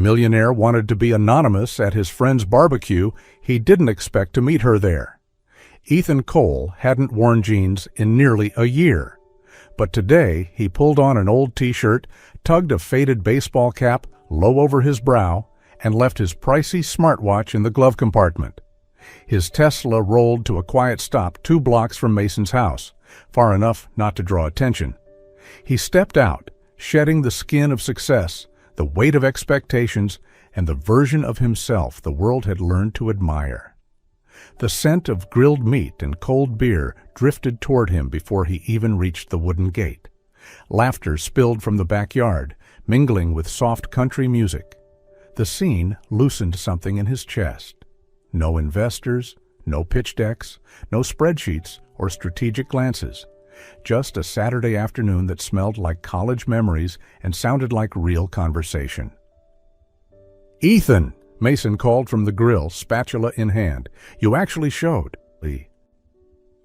Millionaire wanted to be anonymous at his friend's barbecue. He didn't expect to meet her there. Ethan Cole hadn't worn jeans in nearly a year. But today he pulled on an old t-shirt, tugged a faded baseball cap low over his brow, and left his pricey smartwatch in the glove compartment. His Tesla rolled to a quiet stop 2 blocks from Mason's house, far enough not to draw attention. He stepped out, shedding the skin of success, the weight of expectations, and the version of himself the world had learned to admire. The scent of grilled meat and cold beer drifted toward him before he even reached the wooden gate. Laughter spilled from the backyard, mingling with soft country music. The scene loosened something in his chest. No investors, no pitch decks, no spreadsheets or strategic glances. Just a Saturday afternoon that smelled like college memories and sounded like real conversation. "Ethan!" Mason called from the grill, spatula in hand. "You actually showed."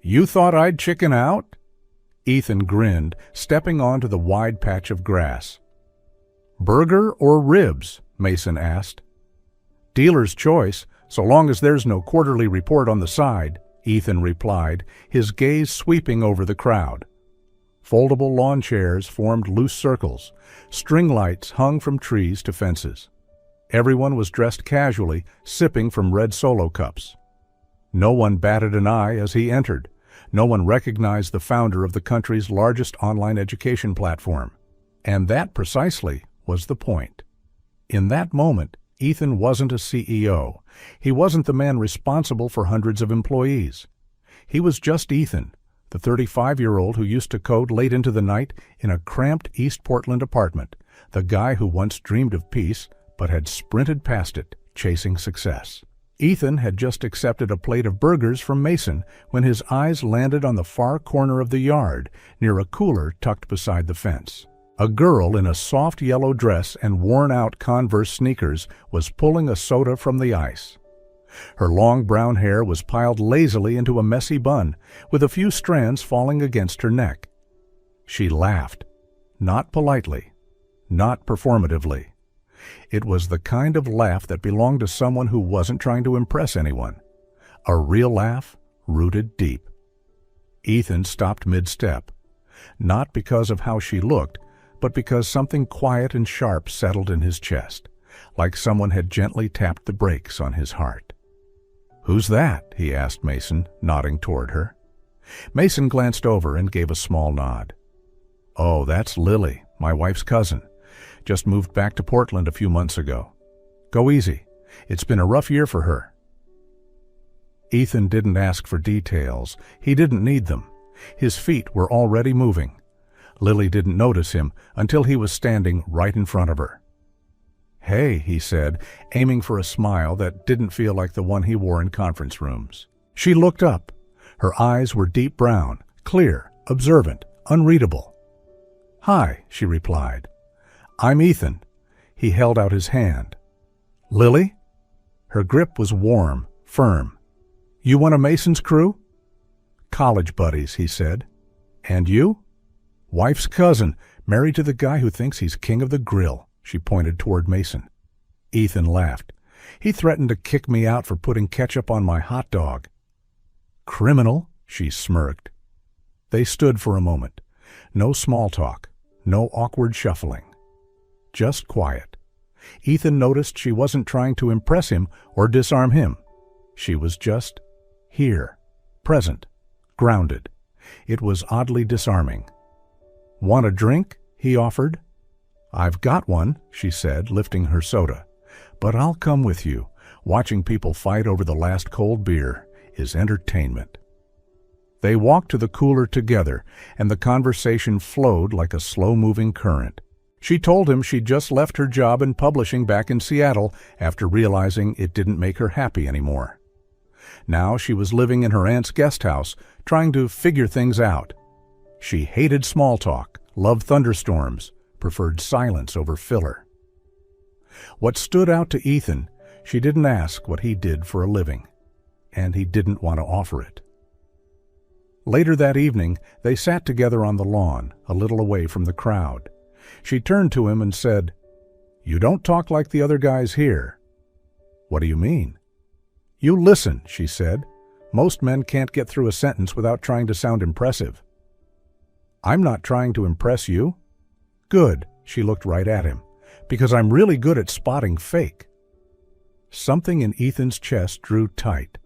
"You thought I'd chicken out?" Ethan grinned, stepping onto the wide patch of grass. "Burger or ribs?" Mason asked. "Dealer's choice, so long as there's no quarterly report on the side," Ethan replied, his gaze sweeping over the crowd. Foldable lawn chairs formed loose circles. String lights hung from trees to fences. Everyone was dressed casually, sipping from red Solo cups. No one batted an eye as he entered. No one recognized the founder of the country's largest online education platform. And that precisely was the point. In that moment, Ethan wasn't a CEO. He wasn't the man responsible for hundreds of employees. He was just Ethan, the 35-year-old who used to code late into the night in a cramped East Portland apartment, the guy who once dreamed of peace but had sprinted past it, chasing success. Ethan had just accepted a plate of burgers from Mason when his eyes landed on the far corner of the yard, near a cooler tucked beside the fence. A girl in a soft yellow dress and worn-out Converse sneakers was pulling a soda from the ice. Her long brown hair was piled lazily into a messy bun, with a few strands falling against her neck. She laughed, not politely, not performatively. It was the kind of laugh that belonged to someone who wasn't trying to impress anyone. A real laugh, rooted deep. Ethan stopped mid-step, not because of how she looked, but because something quiet and sharp settled in his chest, like someone had gently tapped the brakes on his heart. "Who's that?" he asked Mason, nodding toward her. Mason glanced over and gave a small nod. "Oh, that's Lily, my wife's cousin. Just moved back to Portland a few months ago. Go easy. It's been a rough year for her." Ethan didn't ask for details. He didn't need them. His feet were already moving. Lily didn't notice him until he was standing right in front of her. "Hey," he said, aiming for a smile that didn't feel like the one he wore in conference rooms. She looked up. Her eyes were deep brown, clear, observant, unreadable. "Hi," she replied. "I'm Ethan." He held out his hand. "Lily?" Her grip was warm, firm. "You one of Mason's crew?" "College buddies," he said. "And you?" "Wife's cousin, married to the guy who thinks he's king of the grill." She pointed toward Mason. Ethan laughed. "He threatened to kick me out for putting ketchup on my hot dog." "Criminal," she smirked. They stood for a moment. No small talk, no awkward shuffling. Just quiet. Ethan noticed she wasn't trying to impress him or disarm him. She was just here, present, grounded. It was oddly disarming. "Want a drink?" he offered. "I've got one," she said, lifting her soda. "But I'll come with you. Watching people fight over the last cold beer is entertainment." They walked to the cooler together, and the conversation flowed like a slow-moving current. She told him she'd just left her job in publishing back in Seattle after realizing it didn't make her happy anymore. Now she was living in her aunt's guest house, trying to figure things out. She hated small talk, loved thunderstorms, preferred silence over filler. What stood out to Ethan, she didn't ask what he did for a living, and he didn't want to offer it. Later that evening, they sat together on the lawn, a little away from the crowd. She turned to him and said, You don't talk like the other guys here." "What do you mean?" "You listen," she said. "Most men can't get through a sentence without trying to sound impressive." "I'm not trying to impress you." "Good," she looked right at him, "because I'm really good at spotting fake." Something in Ethan's chest drew tight.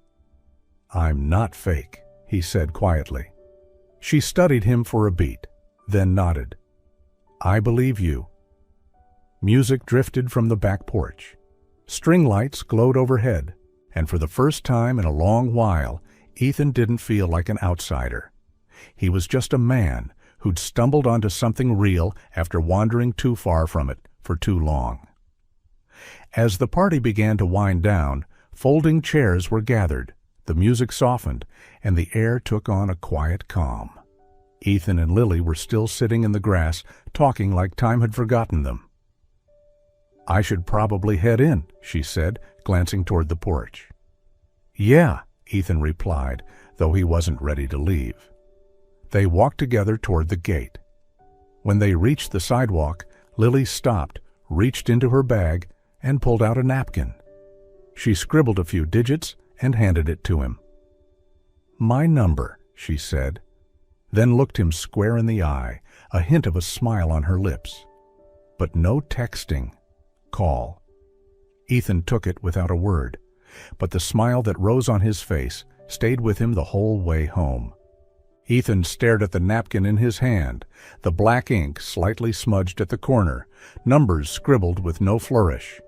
"I'm not fake," he said quietly. She studied him for a beat, then nodded. "I believe you." Music drifted from the back porch. String lights glowed overhead, and for the first time in a long while, Ethan didn't feel like an outsider. He was just a man who'd stumbled onto something real after wandering too far from it for too long. As the party began to wind down, folding chairs were gathered, the music softened, and the air took on a quiet calm. Ethan and Lily were still sitting in the grass, talking like time had forgotten them. "I should probably head in," she said, glancing toward the porch. "Yeah," Ethan replied, though he wasn't ready to leave. They walked together toward the gate. When they reached the sidewalk, Lily stopped, reached into her bag, and pulled out a napkin. She scribbled a few digits and handed it to him. "My number," she said, then looked him square in the eye, a hint of a smile on her lips. But no texting. Call. Ethan took it without a word, but the smile that rose on his face stayed with him the whole way home. Ethan stared at the napkin in his hand, the black ink slightly smudged at the corner, numbers scribbled with no flourish.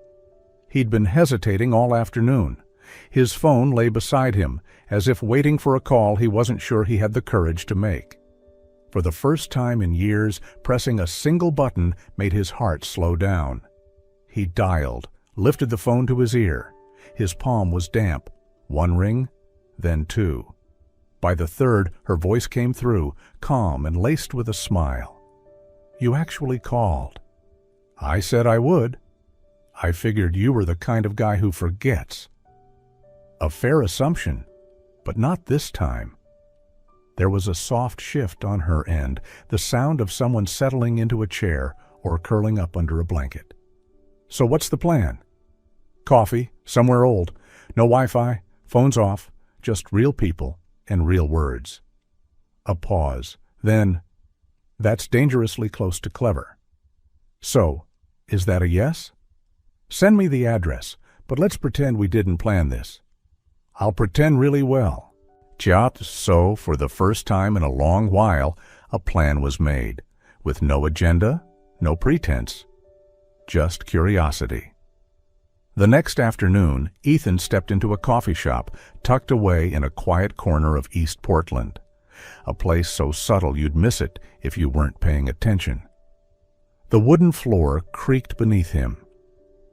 He'd been hesitating all afternoon. His phone lay beside him, as if waiting for a call he wasn't sure he had the courage to make. For the first time in years, pressing a single button made his heart slow down. He dialed, lifted the phone to his ear. His palm was damp. One ring, then two. By the third, her voice came through, calm and laced with a smile. "You actually called." "I said I would. I figured you were the kind of guy who forgets." A fair assumption, but not this time. There was a soft shift on her end, the sound of someone settling into a chair or curling up under a blanket. "So what's the plan?" "Coffee, somewhere old. No Wi-Fi, phones off, just real people and real words." A pause, then, "That's dangerously close to clever." "So, is that a yes?" "Send me the address, but let's pretend we didn't plan this." "I'll pretend really well." Just so, for the first time in a long while, a plan was made, with no agenda, no pretense, just curiosity. The next afternoon, Ethan stepped into a coffee shop tucked away in a quiet corner of East Portland, a place so subtle you'd miss it if you weren't paying attention. The wooden floor creaked beneath him.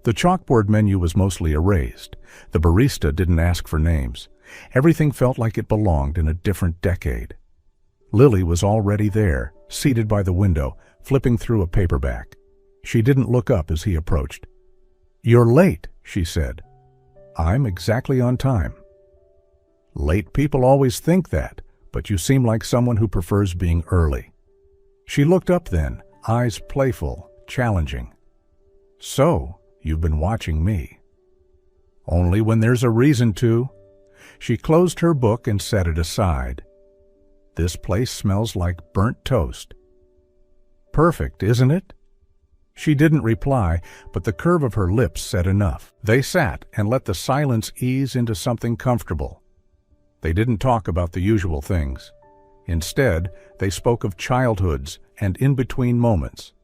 The chalkboard menu was mostly erased. The barista didn't ask for names. Everything felt like it belonged in a different decade. Lily was already there, seated by the window, flipping through a paperback. She didn't look up as he approached. "You're late," she said. "I'm exactly on time." "Late people always think that, but you seem like someone who prefers being early." She looked up then, eyes playful, challenging. "So, you've been watching me." "Only when there's a reason to." She closed her book and set it aside. "This place smells like burnt toast." "Perfect, isn't it?" She didn't reply, but the curve of her lips said enough. They sat and let the silence ease into something comfortable. They didn't talk about the usual things. Instead, they spoke of childhoods and in-between moments.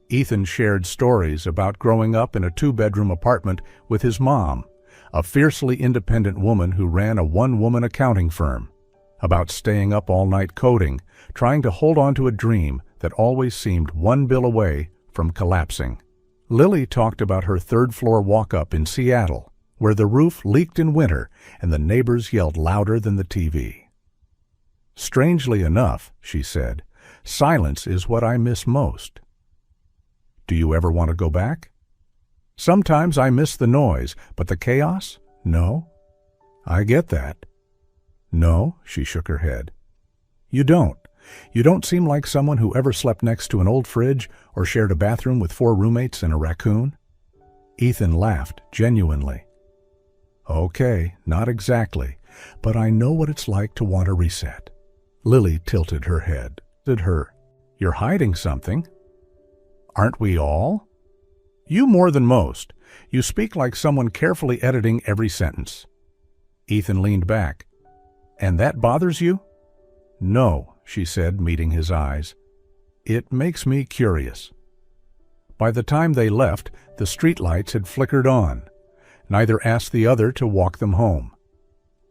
Ethan shared stories about growing up in a 2-bedroom apartment with his mom, a fiercely independent woman who ran a one-woman accounting firm, about staying up all night coding, trying to hold on to a dream that always seemed one bill away from collapsing. Lily talked about her third-floor walk-up in Seattle, where the roof leaked in winter and the neighbors yelled louder than the TV. "Strangely enough," she said, "silence is what I miss most." "Do you ever want to go back?" "Sometimes I miss the noise, but the chaos? No." "I get that." "No," she shook her head. "You don't. You don't seem like someone who ever slept next to an old fridge or shared a bathroom with 4 roommates and a raccoon." Ethan laughed genuinely. Okay, not exactly, but I know what it's like to want a reset. Lily tilted her head. You're hiding something. Aren't we all? You more than most. You speak like someone carefully editing every sentence. Ethan leaned back. And that bothers you? No, she said, meeting his eyes. It makes me curious. By the time they left, the streetlights had flickered on. Neither asked the other to walk them home.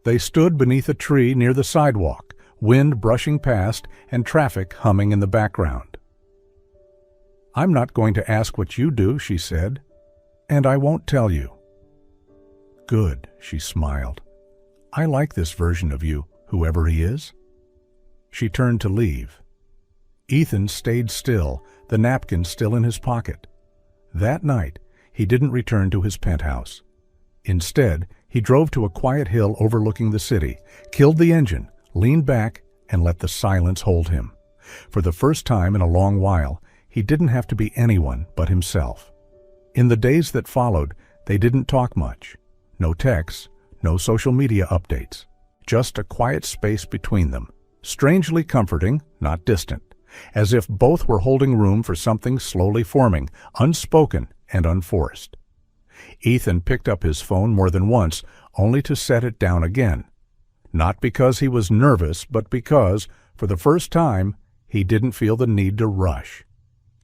They stood beneath a tree near the sidewalk, wind brushing past and traffic humming in the background. I'm not going to ask what you do, she said, and I won't tell you. Good, she smiled. I like this version of you, whoever he is. She turned to leave. Ethan stayed still, the napkin still in his pocket. That night, he didn't return to his penthouse. Instead, he drove to a quiet hill overlooking the city, killed the engine, leaned back, and let the silence hold him. For the first time in a long while, he didn't have to be anyone but himself. In the days that followed, they didn't talk much. No texts, no social media updates. Just a quiet space between them, strangely comforting, not distant, as if both were holding room for something slowly forming, unspoken and unforced. Ethan picked up his phone more than once, only to set it down again. Not because he was nervous, but because, for the first time, he didn't feel the need to rush.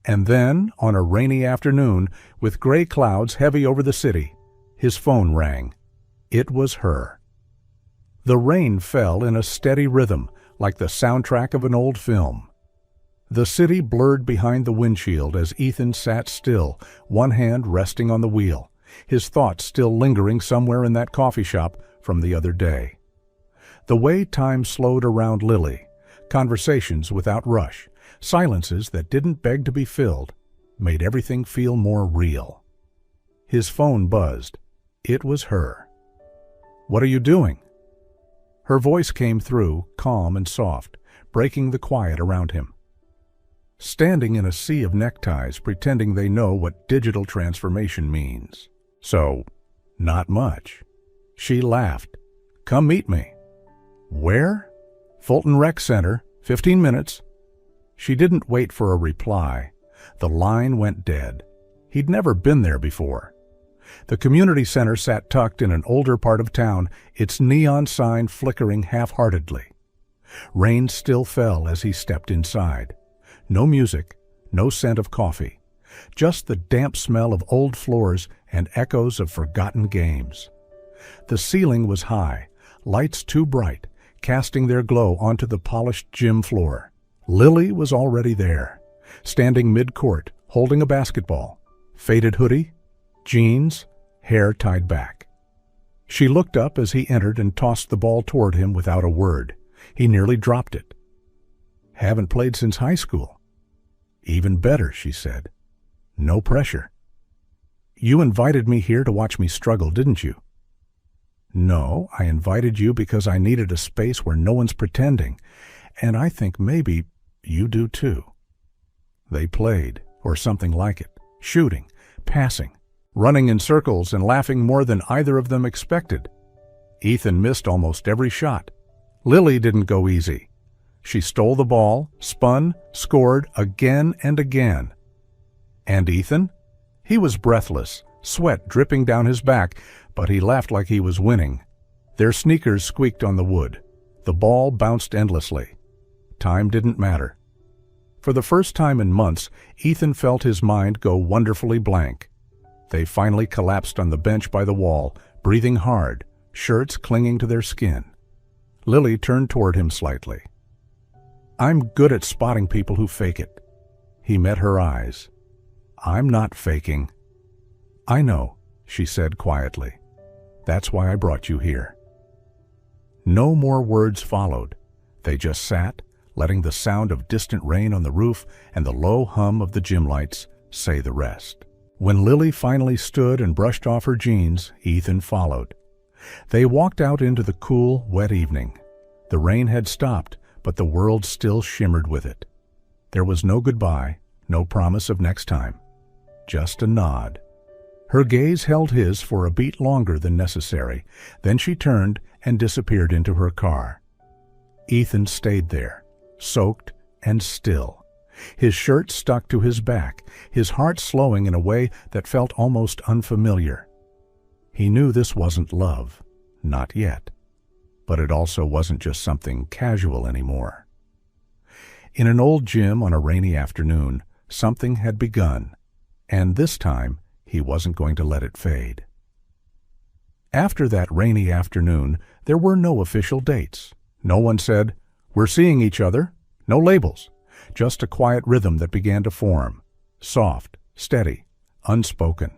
And then, on a rainy afternoon, with gray clouds heavy over the city, his phone rang. It was her. The rain fell in a steady rhythm, like the soundtrack of an old film. The city blurred behind the windshield as Ethan sat still, one hand resting on the wheel, his thoughts still lingering somewhere in that coffee shop from the other day. The way time slowed around Lily, conversations without rush, silences that didn't beg to be filled, made everything feel more real. His phone buzzed. It was her. "What are you doing?" Her voice came through, calm and soft, breaking the quiet around him. Standing in a sea of neckties, pretending they know what digital transformation means. So, not much. She laughed. "Come meet me." "Where?" "Fulton Rec Center, 15 minutes. She didn't wait for a reply. The line went dead. He'd never been there before. The community center sat tucked in an older part of town, its neon sign flickering half-heartedly. Rain still fell as he stepped inside. No music, no scent of coffee. Just the damp smell of old floors and echoes of forgotten games. The ceiling was high, lights too bright, casting their glow onto the polished gym floor. Lily was already there, standing mid-court, holding a basketball, faded hoodie, jeans, hair tied back. She looked up as he entered and tossed the ball toward him without a word. He nearly dropped it. "Haven't played since high school." "Even better," she said. "No pressure." "You invited me here to watch me struggle, didn't you?" "No, I invited you because I needed a space where no one's pretending, and I think maybe you do too." They played, or something like it, shooting, passing, running in circles and laughing more than either of them expected. Ethan missed almost every shot. Lily didn't go easy. She stole the ball, spun, scored again and again. And Ethan? He was breathless, sweat dripping down his back, but he laughed like he was winning. Their sneakers squeaked on the wood. The ball bounced endlessly. Time didn't matter. For the first time in months, Ethan felt his mind go wonderfully blank. They finally collapsed on the bench by the wall, breathing hard, shirts clinging to their skin. Lily turned toward him slightly. "I'm good at spotting people who fake it." He met her eyes. "I'm not faking." "I know," she said quietly. "That's why I brought you here." No more words followed. They just sat, letting the sound of distant rain on the roof and the low hum of the gym lights say the rest. When Lily finally stood and brushed off her jeans, Ethan followed. They walked out into the cool, wet evening. The rain had stopped, but the world still shimmered with it. There was no goodbye, no promise of next time. Just a nod. Her gaze held his for a beat longer than necessary. Then she turned and disappeared into her car. Ethan stayed there, soaked and still, his shirt stuck to his back, his heart slowing in a way that felt almost unfamiliar. He knew this wasn't love, not yet, but it also wasn't just something casual anymore. In an old gym on a rainy afternoon, something had begun, and this time he wasn't going to let it fade. After that rainy afternoon, there were no official dates. No one said, "We're seeing each other." No labels, just a quiet rhythm that began to form, soft, steady, unspoken.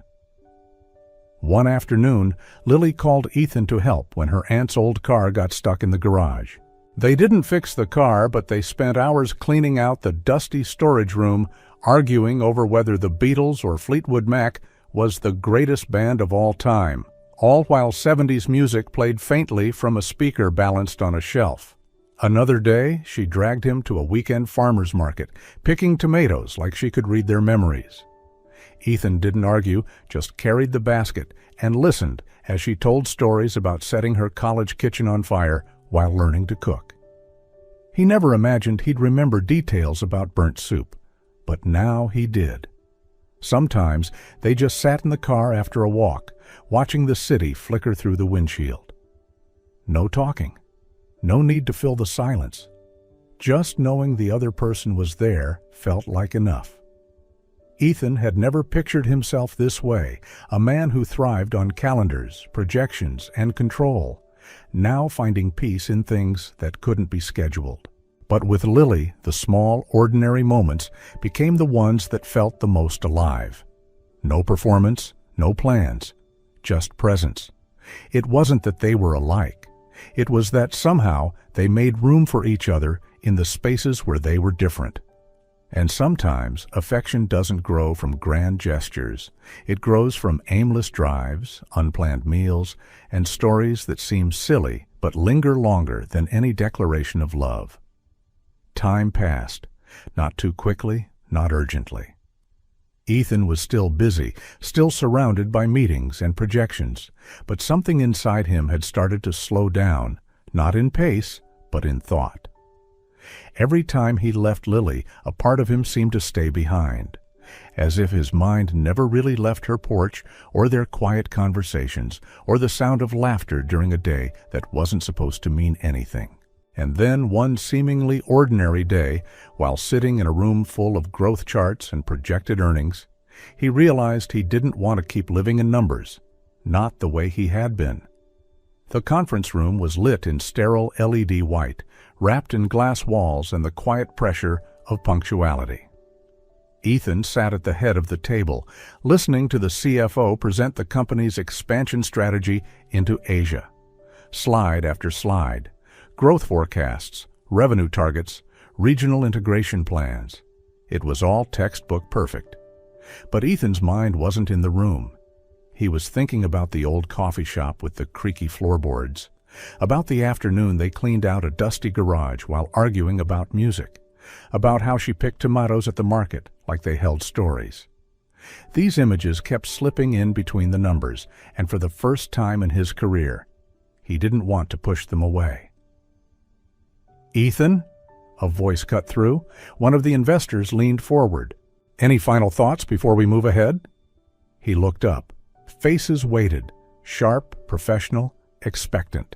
One afternoon, Lily called Ethan to help when her aunt's old car got stuck in the garage. They didn't fix the car, but they spent hours cleaning out the dusty storage room, arguing over whether the Beatles or Fleetwood Mac was the greatest band of all time, all while 70s music played faintly from a speaker balanced on a shelf. Another day, she dragged him to a weekend farmer's market, picking tomatoes like she could read their memories. Ethan didn't argue, just carried the basket and listened as she told stories about setting her college kitchen on fire while learning to cook. He never imagined he'd remember details about burnt soup, but now he did. Sometimes they just sat in the car after a walk, watching the city flicker through the windshield. No talking. No need to fill the silence. Just knowing the other person was there felt like enough. Ethan had never pictured himself this way, a man who thrived on calendars, projections, and control, now finding peace in things that couldn't be scheduled. But with Lily, the small, ordinary moments became the ones that felt the most alive. No performance, no plans, just presence. It wasn't that they were alike. It was that somehow they made room for each other in the spaces where they were different. And sometimes affection doesn't grow from grand gestures. It grows from aimless drives, unplanned meals, and stories that seem silly but linger longer than any declaration of love. Time passed, not too quickly, not urgently. Ethan was still busy, still surrounded by meetings and projections, but something inside him had started to slow down, not in pace, but in thought. Every time he left Lily, a part of him seemed to stay behind, as if his mind never really left her porch or their quiet conversations or the sound of laughter during a day that wasn't supposed to mean anything. And then one seemingly ordinary day, while sitting in a room full of growth charts and projected earnings, he realized he didn't want to keep living in numbers, not the way he had been. The conference room was lit in sterile LED white, wrapped in glass walls and the quiet pressure of punctuality. Ethan sat at the head of the table, listening to the CFO present the company's expansion strategy into Asia. Slide after slide. Growth forecasts, revenue targets, regional integration plans. It was all textbook perfect. But Ethan's mind wasn't in the room. He was thinking about the old coffee shop with the creaky floorboards, about the afternoon they cleaned out a dusty garage while arguing about music, about how she picked tomatoes at the market like they held stories. These images kept slipping in between the numbers, and for the first time in his career, he didn't want to push them away. "Ethan?" A voice cut through. One of the investors leaned forward. "Any final thoughts before we move ahead?" He looked up. Faces waited, sharp, professional, expectant.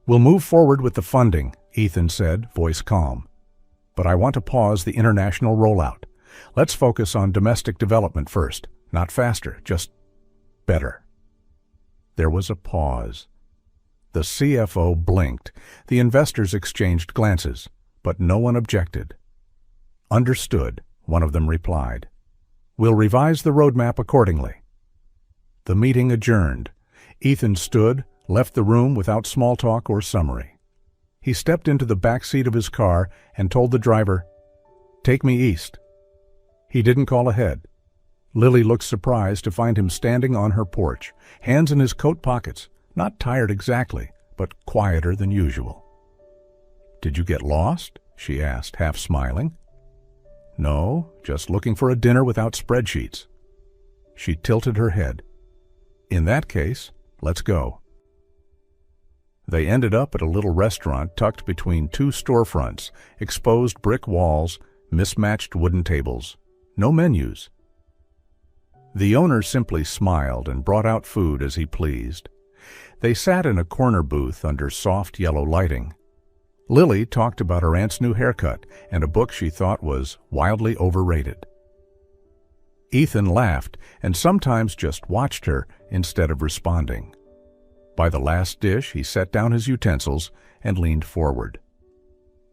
"We'll move forward with the funding," Ethan said, voice calm. "But I want to pause the international rollout. Let's focus on domestic development first. Not faster, just better." There was a pause. The CFO blinked. The investors exchanged glances, but no one objected. "Understood," one of them replied. "We'll revise the roadmap accordingly." The meeting adjourned. Ethan stood, left the room without small talk or summary. He stepped into the back seat of his car and told the driver, "Take me east." He didn't call ahead. Lily looked surprised to find him standing on her porch, hands in his coat pockets, not tired exactly, but quieter than usual. "Did you get lost?" she asked, half smiling. "No, just looking for a dinner without spreadsheets." She tilted her head. In that case, let's go. They ended up at a little restaurant tucked between two storefronts, exposed brick walls, mismatched wooden tables. No menus. The owner simply smiled and brought out food as he pleased. They sat in a corner booth under soft yellow lighting. Lily talked about her aunt's new haircut and a book she thought was wildly overrated. Ethan laughed and sometimes just watched her instead of responding. By the last dish, he set down his utensils and leaned forward.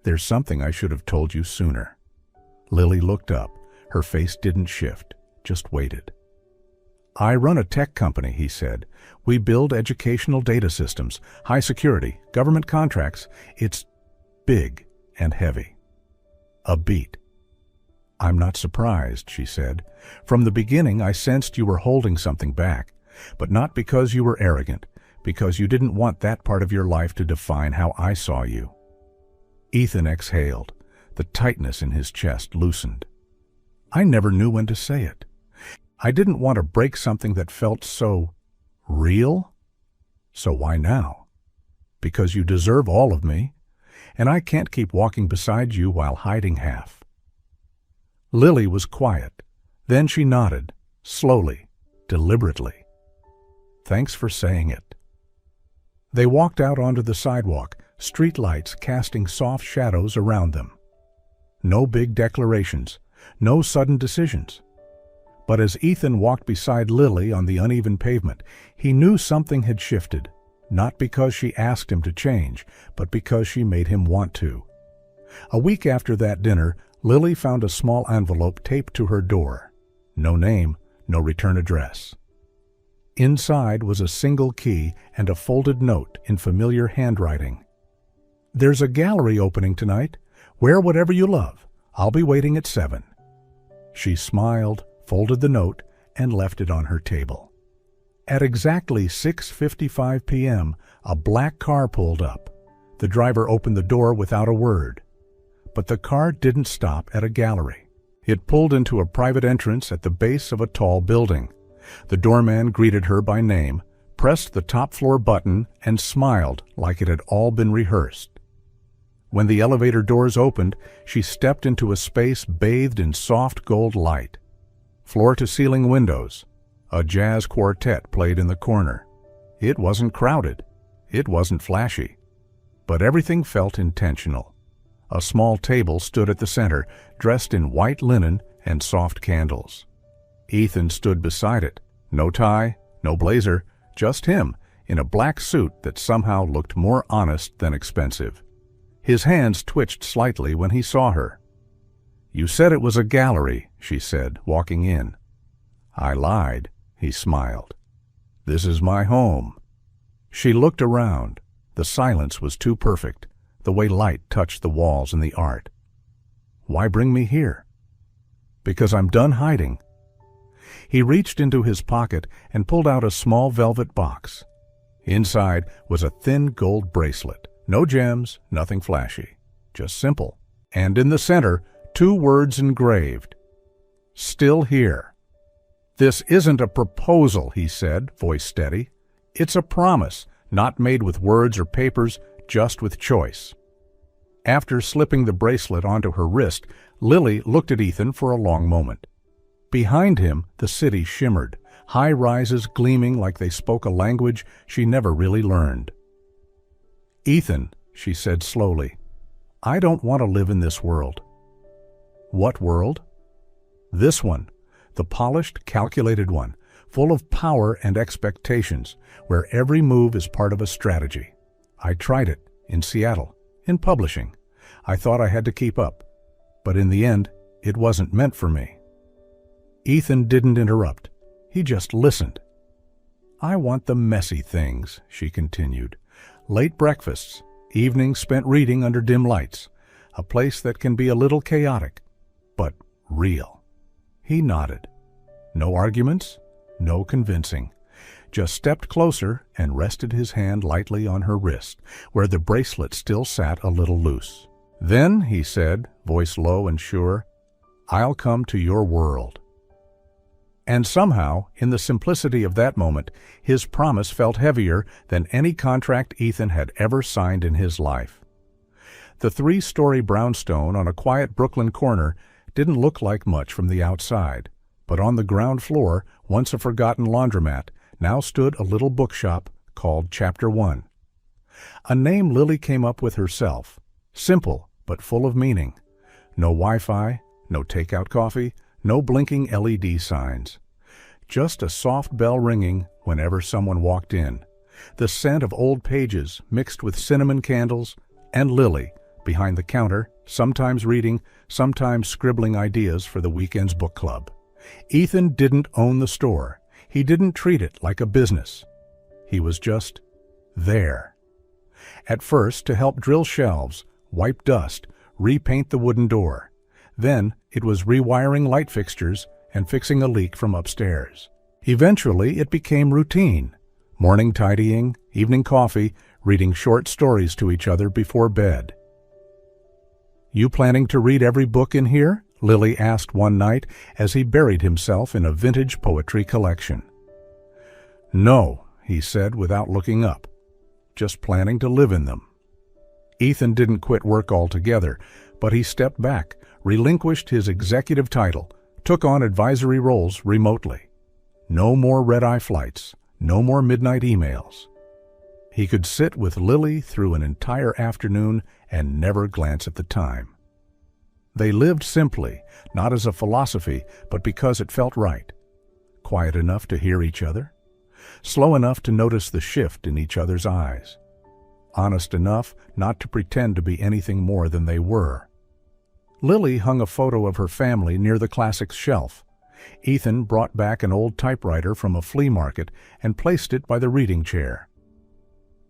"There's something I should have told you sooner." Lily looked up. Her face didn't shift, just waited. "I run a tech company," he said. "We build educational data systems, high security, government contracts. It's big and heavy." A beat. "I'm not surprised," she said. "From the beginning I sensed you were holding something back, but not because you were arrogant, because you didn't want that part of your life to define how I saw you." Ethan exhaled. The tightness in his chest loosened. I never knew when to say it. I didn't want to break something that felt so real. So why now? Because you deserve all of me, and I can't keep walking beside you while hiding half. Lily was quiet. Then she nodded, slowly, deliberately. "Thanks for saying it." They walked out onto the sidewalk, street lights casting soft shadows around them. No big declarations, no sudden decisions. But as Ethan walked beside Lily on the uneven pavement, he knew something had shifted, not because she asked him to change, but because she made him want to. A week after that dinner, Lily found a small envelope taped to her door. No name, no return address. Inside was a single key and a folded note in familiar handwriting. "There's a gallery opening tonight. Wear whatever you love. I'll be waiting at 7. She smiled, folded the note, and left it on her table. At exactly 6:55 p.m., a black car pulled up. The driver opened the door without a word. But the car didn't stop at a gallery. It pulled into a private entrance at the base of a tall building. The doorman greeted her by name, pressed the top-floor button, and smiled like it had all been rehearsed. When the elevator doors opened, she stepped into a space bathed in soft gold light. Floor-to-ceiling windows. A jazz quartet played in the corner. It wasn't crowded. It wasn't flashy. But everything felt intentional. A small table stood at the center, dressed in white linen and soft candles. Ethan stood beside it. No tie, no blazer, just him, in a black suit that somehow looked more honest than expensive. His hands twitched slightly when he saw her. "You said it was a gallery," she said, walking in. "I lied," he smiled. "This is my home." She looked around. The silence was too perfect, the way light touched the walls and the art. "Why bring me here?" "Because I'm done hiding." He reached into his pocket and pulled out a small velvet box. Inside was a thin gold bracelet. No gems, nothing flashy, just simple. And in the center, 2 words engraved. "Still here." "This isn't a proposal," he said, voice steady. "It's a promise, not made with words or papers, just with choice." After slipping the bracelet onto her wrist, Lily looked at Ethan for a long moment. Behind him, the city shimmered, high rises gleaming like they spoke a language she never really learned. "Ethan," she said slowly, "I don't want to live in this world." "What world?" "This one, the polished, calculated one, full of power and expectations, where every move is part of a strategy. I tried it, in Seattle, in publishing. I thought I had to keep up, but in the end, it wasn't meant for me." Ethan didn't interrupt. He just listened. "I want the messy things," she continued. "Late breakfasts, evenings spent reading under dim lights, a place that can be a little chaotic, but real." He nodded. No arguments, no convincing. Just stepped closer and rested his hand lightly on her wrist, where the bracelet still sat a little loose. "Then," he said, voice low and sure, "I'll come to your world." And somehow, in the simplicity of that moment, his promise felt heavier than any contract Ethan had ever signed in his life. The 3-story brownstone on a quiet Brooklyn corner didn't look like much from the outside, but on the ground floor, once a forgotten laundromat, now stood a little bookshop called Chapter 1. A name Lily came up with herself, simple but full of meaning. No Wi-Fi, no takeout coffee, no blinking LED signs. Just a soft bell ringing whenever someone walked in, the scent of old pages mixed with cinnamon candles, and Lily behind the counter, sometimes reading, sometimes scribbling ideas for the weekend's book club. Ethan didn't own the store. He didn't treat it like a business. He was just there. At first, to help drill shelves, wipe dust, repaint the wooden door. Then it was rewiring light fixtures and fixing a leak from upstairs. Eventually, it became routine. Morning tidying, evening coffee, reading short stories to each other before bed. "You planning to read every book in here?" Lily asked one night as he buried himself in a vintage poetry collection. "No," he said without looking up. "Just planning to live in them." Ethan didn't quit work altogether, but he stepped back, relinquished his executive title, took on advisory roles remotely. No more red-eye flights, no more midnight emails. He could sit with Lily through an entire afternoon and never glance at the time. They lived simply, not as a philosophy, but because it felt right. Quiet enough to hear each other, slow enough to notice the shift in each other's eyes, honest enough not to pretend to be anything more than they were. Lily hung a photo of her family near the classics shelf. Ethan brought back an old typewriter from a flea market and placed it by the reading chair,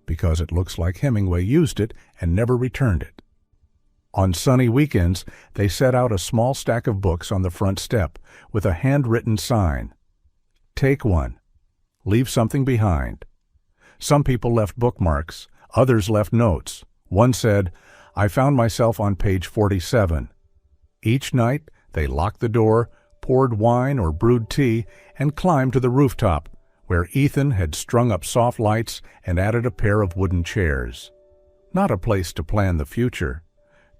because it looks like Hemingway used it and never returned it. On sunny weekends, they set out a small stack of books on the front step with a handwritten sign. "Take one. Leave something behind." Some people left bookmarks, others left notes. One said, "I found myself on page 47. Each night, they locked the door, poured wine or brewed tea, and climbed to the rooftop, where Ethan had strung up soft lights and added a pair of wooden chairs. Not a place to plan the future,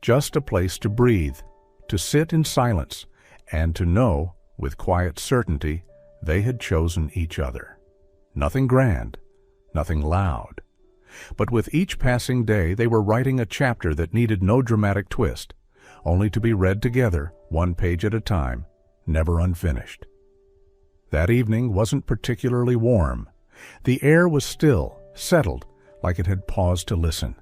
just a place to breathe, to sit in silence, and to know, with quiet certainty, they had chosen each other. Nothing grand, nothing loud. But with each passing day they were writing a chapter that needed no dramatic twist, only to be read together, one page at a time, never unfinished. That evening wasn't particularly warm. The air was still, settled, like it had paused to listen.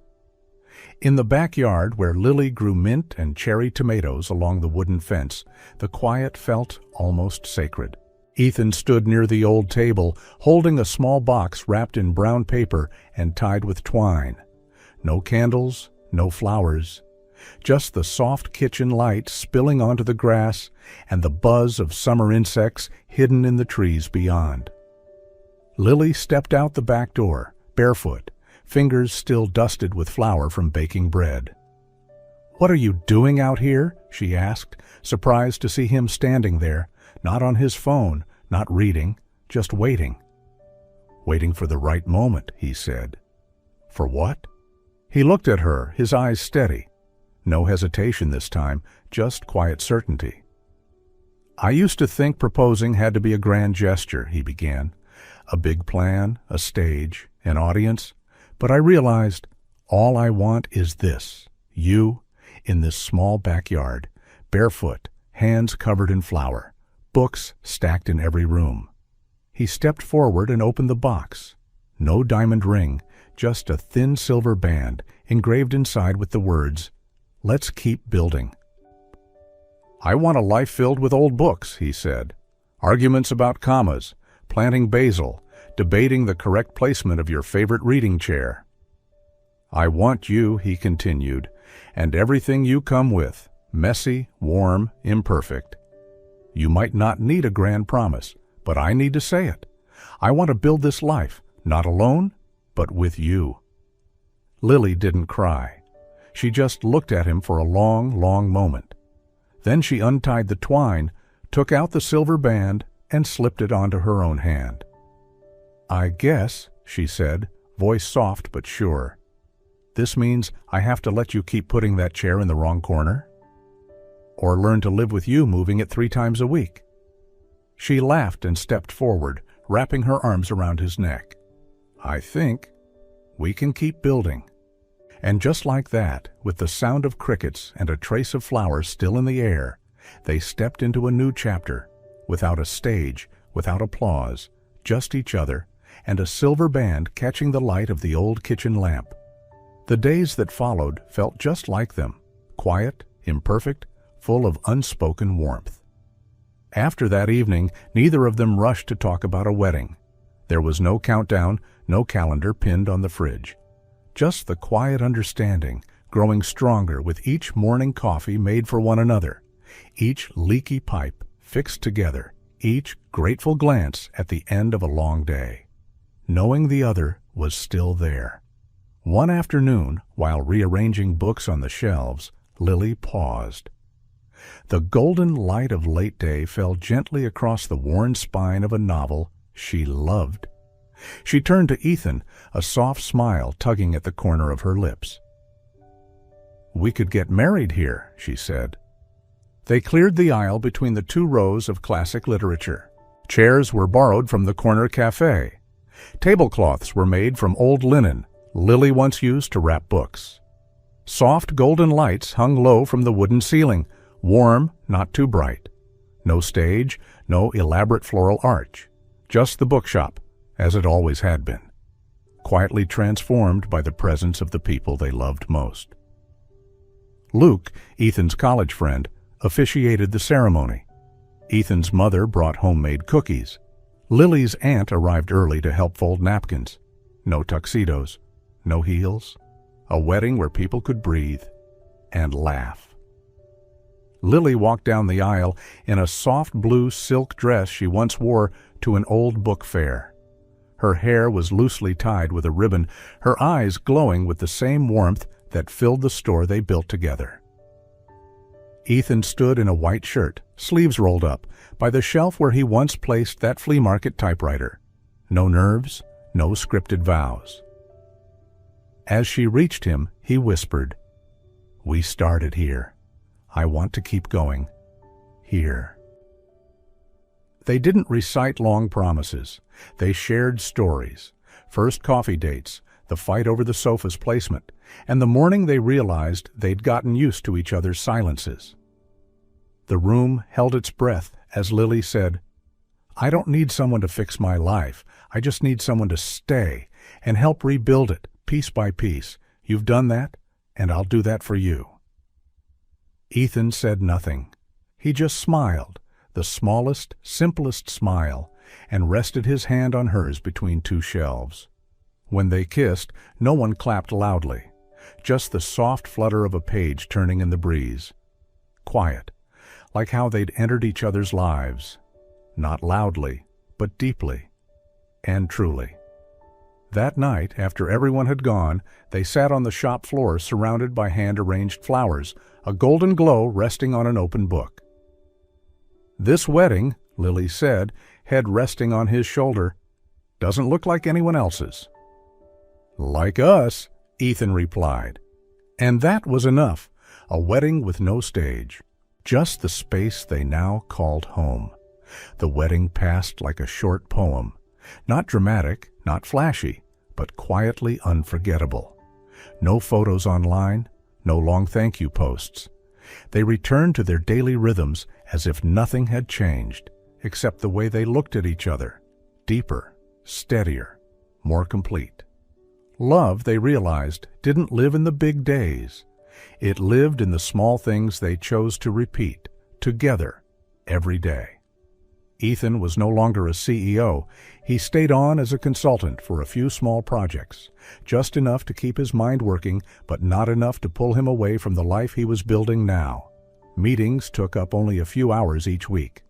In the backyard, where Lily grew mint and cherry tomatoes along the wooden fence, the quiet felt almost sacred. Ethan stood near the old table, holding a small box wrapped in brown paper and tied with twine. No candles, no flowers, just the soft kitchen light spilling onto the grass and the buzz of summer insects hidden in the trees beyond. Lily stepped out the back door, barefoot, fingers still dusted with flour from baking bread. "What are you doing out here?" she asked, surprised to see him standing there, not on his phone, not reading, just waiting. "Waiting for the right moment," he said. "For what?" He looked at her, his eyes steady. No hesitation this time, just quiet certainty. "I used to think proposing had to be a grand gesture," he began. "A big plan, a stage, an audience. But I realized all I want is this, you, in this small backyard, barefoot, hands covered in flour, books stacked in every room." He stepped forward and opened the box. No diamond ring, just a thin silver band engraved inside with the words, "Let's keep building." "I want a life filled with old books," he said. "Arguments about commas, planting basil, debating the correct placement of your favorite reading chair." "I want you," he continued, "and everything you come with, messy, warm, imperfect. You might not need a grand promise, but I need to say it. I want to build this life, not alone, but with you." Lily didn't cry. She just looked at him for a long, long moment. Then she untied the twine, took out the silver band, and slipped it onto her own hand. "I guess," she said, voice soft but sure, "this means I have to let you keep putting that chair in the wrong corner? Or learn to live with you moving it 3 times a week?" She laughed and stepped forward, wrapping her arms around his neck. "I think we can keep building." And just like that, with the sound of crickets and a trace of flowers still in the air, they stepped into a new chapter, without a stage, without applause, just each other, and a silver band catching the light of the old kitchen lamp. The days that followed felt just like them, quiet, imperfect, full of unspoken warmth. After that evening, neither of them rushed to talk about a wedding. There was no countdown, no calendar pinned on the fridge. Just the quiet understanding, growing stronger with each morning coffee made for one another, each leaky pipe fixed together, each grateful glance at the end of a long day, knowing the other was still there. One afternoon, while rearranging books on the shelves, Lily paused. The golden light of late day fell gently across the worn spine of a novel she loved. She turned to Ethan, a soft smile tugging at the corner of her lips. "We could get married here," she said. They cleared the aisle between the 2 rows of classic literature. Chairs were borrowed from the corner cafe. Tablecloths were made from old linen Lily once used to wrap books. Soft golden lights hung low from the wooden ceiling, warm, not too bright. No stage, no elaborate floral arch. Just the bookshop, as it always had been, quietly transformed by the presence of the people they loved most. Luke, Ethan's college friend, officiated the ceremony. Ethan's mother brought homemade cookies. Lily's aunt arrived early to help fold napkins. No tuxedos, no heels. A wedding where people could breathe and laugh. Lily walked down the aisle in a soft blue silk dress she once wore to an old book fair. Her hair was loosely tied with a ribbon, her eyes glowing with the same warmth that filled the store they built together. Ethan stood in a white shirt, sleeves rolled up, by the shelf where he once placed that flea market typewriter. No nerves, no scripted vows. As she reached him, he whispered, "We started here. I want to keep going. Here." They didn't recite long promises. They shared stories. First coffee dates, the fight over the sofa's placement, and the morning they realized they'd gotten used to each other's silences. The room held its breath as Lily said, "I don't need someone to fix my life. I just need someone to stay and help rebuild it, piece by piece. You've done that, and I'll do that for you." Ethan said nothing. He just smiled, the smallest, simplest smile, and rested his hand on hers between 2 shelves. When they kissed, no one clapped loudly, just the soft flutter of a page turning in the breeze. Quiet, like how they'd entered each other's lives, not loudly, but deeply and truly. That night, after everyone had gone, they sat on the shop floor surrounded by hand-arranged flowers, a golden glow resting on an open book. "This wedding," Lily said, head resting on his shoulder, "doesn't look like anyone else's." "Like us," Ethan replied. And that was enough, a wedding with no stage, just the space they now called home. The wedding passed like a short poem, not dramatic, not flashy, but quietly unforgettable. No photos online, no long thank you posts. They returned to their daily rhythms as if nothing had changed, except the way they looked at each other, deeper, steadier, more complete. Love, they realized, didn't live in the big days. It lived in the small things they chose to repeat, together, every day. Ethan was no longer a CEO. He stayed on as a consultant for a few small projects, just enough to keep his mind working, but not enough to pull him away from the life he was building now. Meetings took up only a few hours each week.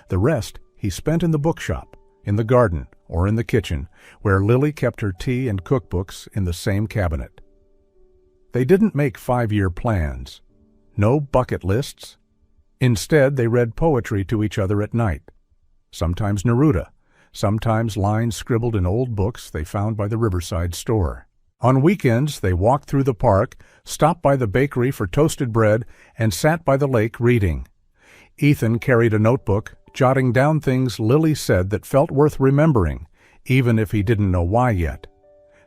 The rest he spent in the bookshop, in the garden, or in the kitchen, where Lily kept her tea and cookbooks in the same cabinet. They didn't make 5-year plans. No bucket lists. Instead, they read poetry to each other at night. sometimes Neruda, sometimes lines scribbled in old books they found by the riverside store. On weekends, they walked through the park, stopped by the bakery for toasted bread, and sat by the lake reading. Ethan carried a notebook, jotting down things Lily said that felt worth remembering, even if he didn't know why yet.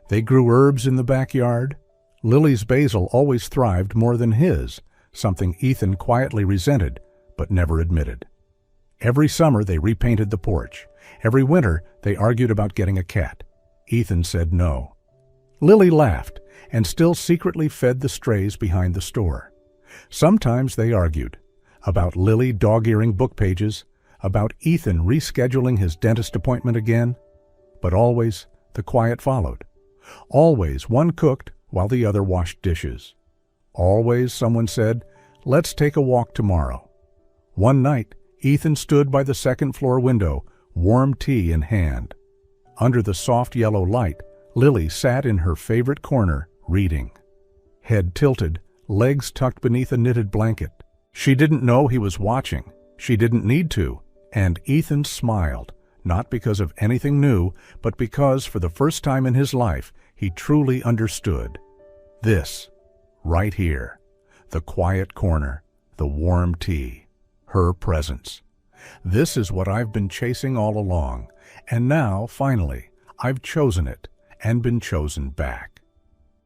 They grew herbs in the backyard. Lily's basil always thrived more than his, something Ethan quietly resented, but never admitted. Every summer they repainted the porch. Every winter they argued about getting a cat. Ethan said no. Lily laughed and still secretly fed the strays behind the store. Sometimes they argued about Lily dog-earing book pages, about Ethan rescheduling his dentist appointment again, but always the quiet followed. Always one cooked while the other washed dishes. Always someone said, "Let's take a walk tomorrow." One night, Ethan stood by the second-floor window, warm tea in hand. Under the soft yellow light, Lily sat in her favorite corner, reading. Head tilted, legs tucked beneath a knitted blanket. She didn't know he was watching. She didn't need to. And Ethan smiled, not because of anything new, but because, for the first time in his life, he truly understood. This, right here, the quiet corner, the warm tea, her presence. This is what I've been chasing all along, and now, finally, I've chosen it and been chosen back.